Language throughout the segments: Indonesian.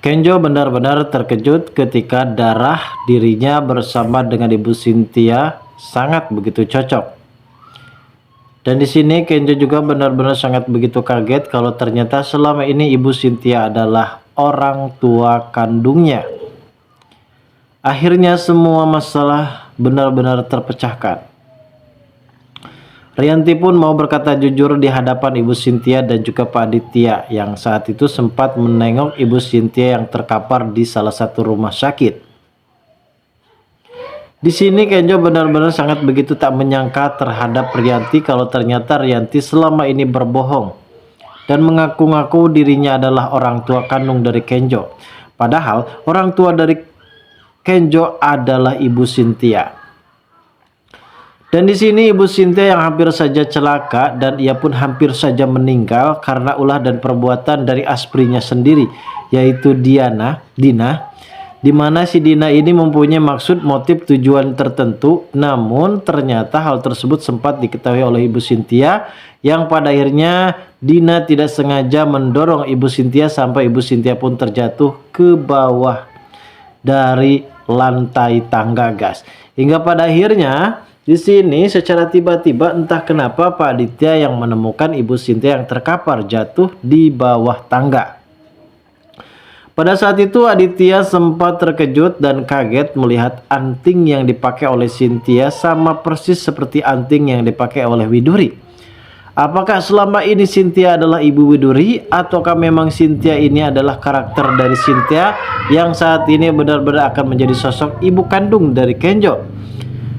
Kenjo benar-benar terkejut ketika darah dirinya bersama dengan Ibu Cynthia sangat begitu cocok. Dan di sini Kenjo juga benar-benar sangat begitu kaget kalau ternyata selama ini Ibu Cynthia adalah orang tua kandungnya. Akhirnya semua masalah benar-benar terpecahkan. Rianti pun mau berkata jujur di hadapan Ibu Cynthia dan juga Pak Aditya yang saat itu sempat menengok Ibu Cynthia yang terkapar di salah satu rumah sakit. Di sini Kenjo benar-benar sangat begitu tak menyangka terhadap Rianti kalau ternyata Rianti selama ini berbohong dan mengaku-ngaku dirinya adalah orang tua kandung dari Kenjo. Padahal orang tua dari Kenjo adalah Ibu Cynthia. Dan di sini Ibu Cynthia yang hampir saja celaka dan ia pun hampir saja meninggal karena ulah dan perbuatan dari asprinya sendiri, yaitu Dina, di mana si Dina ini mempunyai maksud motif tujuan tertentu, namun ternyata hal tersebut sempat diketahui oleh Ibu Cynthia yang pada akhirnya Dina tidak sengaja mendorong Ibu Cynthia sampai Ibu Cynthia pun terjatuh ke bawah dari lantai tangga, guys. Hingga pada akhirnya di sini secara tiba-tiba entah kenapa Pak Aditya yang menemukan Ibu Cynthia yang terkapar jatuh di bawah tangga. Pada saat itu Aditya sempat terkejut dan kaget melihat anting yang dipakai oleh Cynthia sama persis seperti anting yang dipakai oleh Widuri. Apakah selama ini Cynthia adalah Ibu Widuri ataukah memang Cynthia ini adalah karakter dari Cynthia yang saat ini benar-benar akan menjadi sosok ibu kandung dari Kenjo?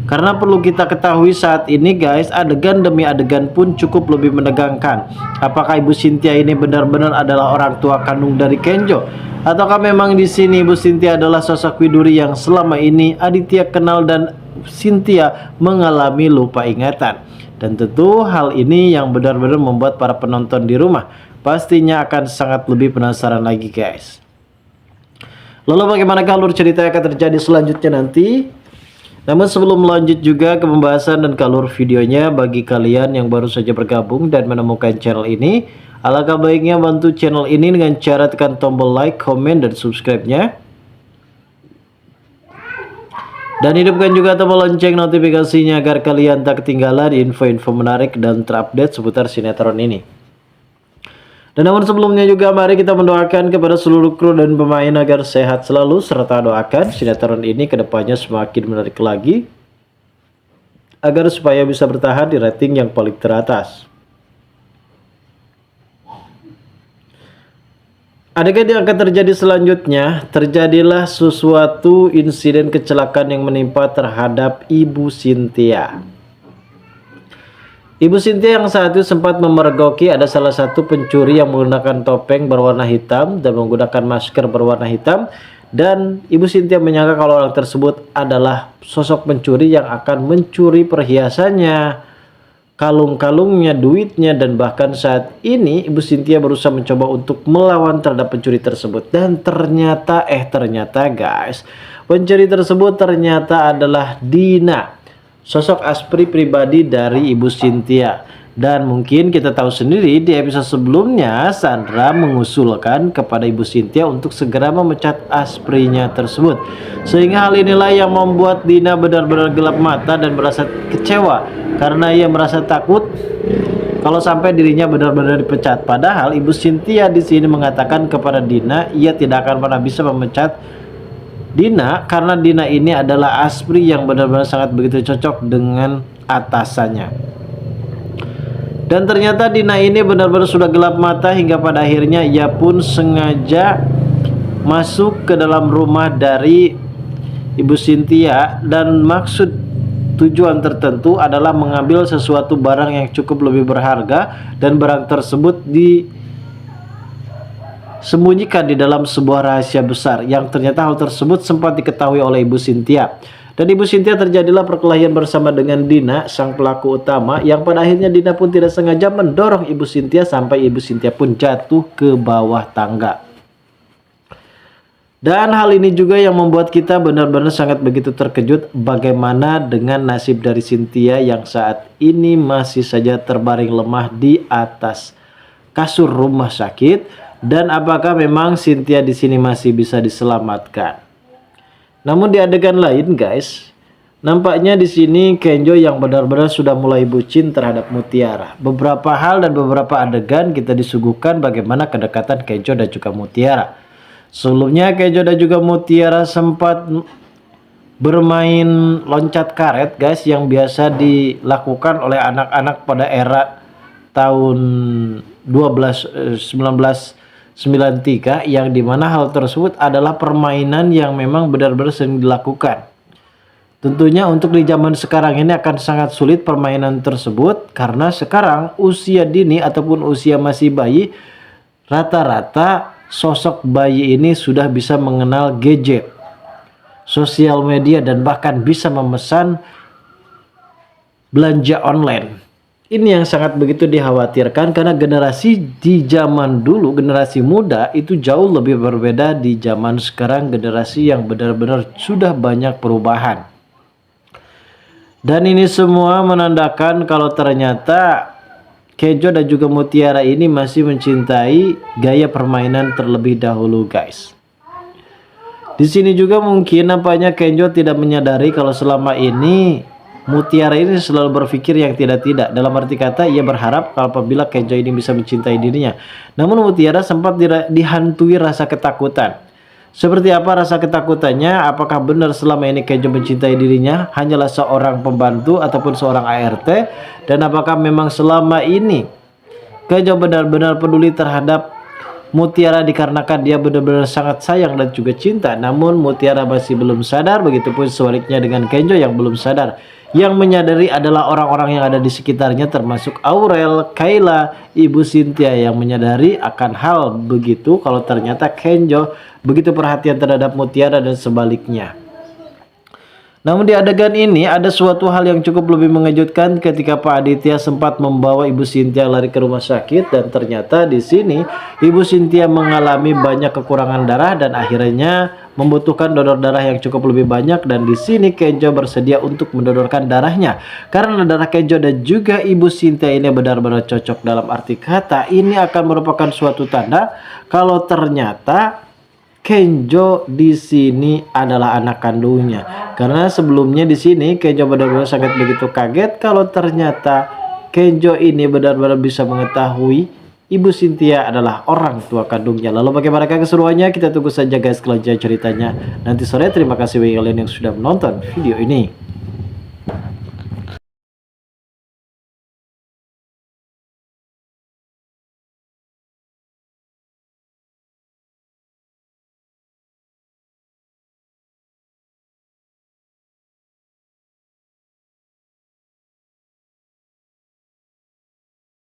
Karena perlu kita ketahui saat ini, guys, adegan demi adegan pun cukup lebih menegangkan. Apakah Ibu Cynthia ini benar-benar adalah orang tua kandung dari Kenjo? Ataukah memang di sini Ibu Cynthia adalah sosok Widuri yang selama ini Aditya kenal dan Cynthia mengalami lupa ingatan? Dan tentu hal ini yang benar-benar membuat para penonton di rumah pastinya akan sangat lebih penasaran lagi, guys. Lalu bagaimana alur cerita yang akan terjadi selanjutnya nanti? Namun sebelum lanjut juga ke pembahasan dan alur videonya, bagi kalian yang baru saja bergabung dan menemukan channel ini, alangkah baiknya bantu channel ini dengan cara tekan tombol like, komen, dan subscribe-nya. Dan hidupkan juga tombol lonceng notifikasinya agar kalian tak ketinggalan info-info menarik dan terupdate seputar sinetron ini. Dan namun sebelumnya juga mari kita mendoakan kepada seluruh kru dan pemain agar sehat selalu, serta doakan sinetron ini kedepannya semakin menarik lagi agar supaya bisa bertahan di rating yang paling teratas. Adegan yang akan terjadi selanjutnya, terjadilah sesuatu insiden kecelakaan yang menimpa terhadap Ibu Cynthia. Ibu Cynthia yang saat itu sempat memergoki ada salah satu pencuri yang menggunakan topeng berwarna hitam dan menggunakan masker berwarna hitam, dan Ibu Cynthia menyangka kalau orang tersebut adalah sosok pencuri yang akan mencuri perhiasannya, kalung-kalungnya, duitnya, dan bahkan saat ini Ibu Cynthia berusaha mencoba untuk melawan terhadap pencuri tersebut. Dan ternyata guys, pencuri tersebut ternyata adalah Dina, sosok aspri pribadi dari Ibu Cynthia. Dan mungkin kita tahu sendiri di episode sebelumnya Sandra mengusulkan kepada Ibu Cynthia untuk segera memecat asprinya tersebut. Sehingga hal inilah yang membuat Dina benar-benar gelap mata dan merasa kecewa karena ia merasa takut kalau sampai dirinya benar-benar dipecat. Padahal Ibu Cynthia di sini mengatakan kepada Dina ia tidak akan pernah bisa memecat Dina karena Dina ini adalah aspri yang benar-benar sangat begitu cocok dengan atasannya. Dan ternyata Dina ini benar-benar sudah gelap mata hingga pada akhirnya ia pun sengaja masuk ke dalam rumah dari Ibu Cynthia dan maksud tujuan tertentu adalah mengambil sesuatu barang yang cukup lebih berharga, dan barang tersebut disembunyikan di dalam sebuah rahasia besar yang ternyata hal tersebut sempat diketahui oleh Ibu Cynthia. Dan Ibu Cynthia terjadilah perkelahian bersama dengan Dina, sang pelaku utama, yang pada akhirnya Dina pun tidak sengaja mendorong Ibu Cynthia sampai Ibu Cynthia pun jatuh ke bawah tangga. Dan hal ini juga yang membuat kita benar-benar sangat begitu terkejut bagaimana dengan nasib dari Cynthia yang saat ini masih saja terbaring lemah di atas kasur rumah sakit. Dan apakah memang Cynthia di sini masih bisa diselamatkan? Namun di adegan lain guys, nampaknya di sini Kenjo yang benar-benar sudah mulai bucin terhadap Mutiara. Beberapa hal dan beberapa adegan kita disuguhkan bagaimana kedekatan Kenjo dan juga Mutiara. Sebelumnya Kenjo dan juga Mutiara sempat bermain loncat karet guys, yang biasa dilakukan oleh anak-anak pada era tahun 1993, yang dimana hal tersebut adalah permainan yang memang benar-benar sering dilakukan. Tentunya untuk di zaman sekarang ini akan sangat sulit permainan tersebut, karena sekarang usia dini ataupun usia masih bayi, rata-rata sosok bayi ini sudah bisa mengenal gadget, sosial media, dan bahkan bisa memesan belanja online. Ini yang sangat begitu dikhawatirkan, karena generasi di zaman dulu, generasi muda itu jauh lebih berbeda di zaman sekarang, generasi yang benar-benar sudah banyak perubahan. Dan ini semua menandakan kalau ternyata Kenjo dan juga Mutiara ini masih mencintai gaya permainan terlebih dahulu guys. Di sini juga mungkin nampaknya Kenjo tidak menyadari kalau selama ini Mutiara ini selalu berpikir yang tidak-tidak. Dalam arti kata, ia berharap kalau apabila Kenjo ini bisa mencintai dirinya. Namun Mutiara sempat dihantui rasa ketakutan. Seperti apa rasa ketakutannya? Apakah benar selama ini Kenjo mencintai dirinya hanyalah seorang pembantu ataupun seorang ART? Dan apakah memang selama ini Kenjo benar-benar peduli terhadap Mutiara dikarenakan dia benar-benar sangat sayang dan juga cinta? Namun Mutiara masih belum sadar, begitupun sebaliknya dengan Kenjo yang belum sadar. Yang menyadari adalah orang-orang yang ada di sekitarnya, termasuk Aurel, Kayla, Ibu Cynthia, yang menyadari akan hal begitu kalau ternyata Kenjo begitu perhatian terhadap Mutiara dan sebaliknya. Namun di adegan ini ada suatu hal yang cukup lebih mengejutkan ketika Pak Aditya sempat membawa Ibu Cynthia lari ke rumah sakit, dan ternyata di sini Ibu Cynthia mengalami banyak kekurangan darah dan akhirnya membutuhkan donor darah yang cukup lebih banyak. Dan di sini Kenjo bersedia untuk mendonorkan darahnya karena darah Kenjo dan juga Ibu Cynthia ini benar-benar cocok. Dalam arti kata, ini akan merupakan suatu tanda kalau ternyata Kenjo di sini adalah anak kandungnya. Karena sebelumnya di sini Kenjo benar-benar sangat begitu kaget kalau ternyata Kenjo ini benar-benar bisa mengetahui Ibu Cynthia adalah orang tua kandungnya. Lalu bagaimana keseruannya? Kita tunggu saja guys kelanjutan ceritanya nanti sore. Terima kasih bagi kalian yang sudah menonton video ini.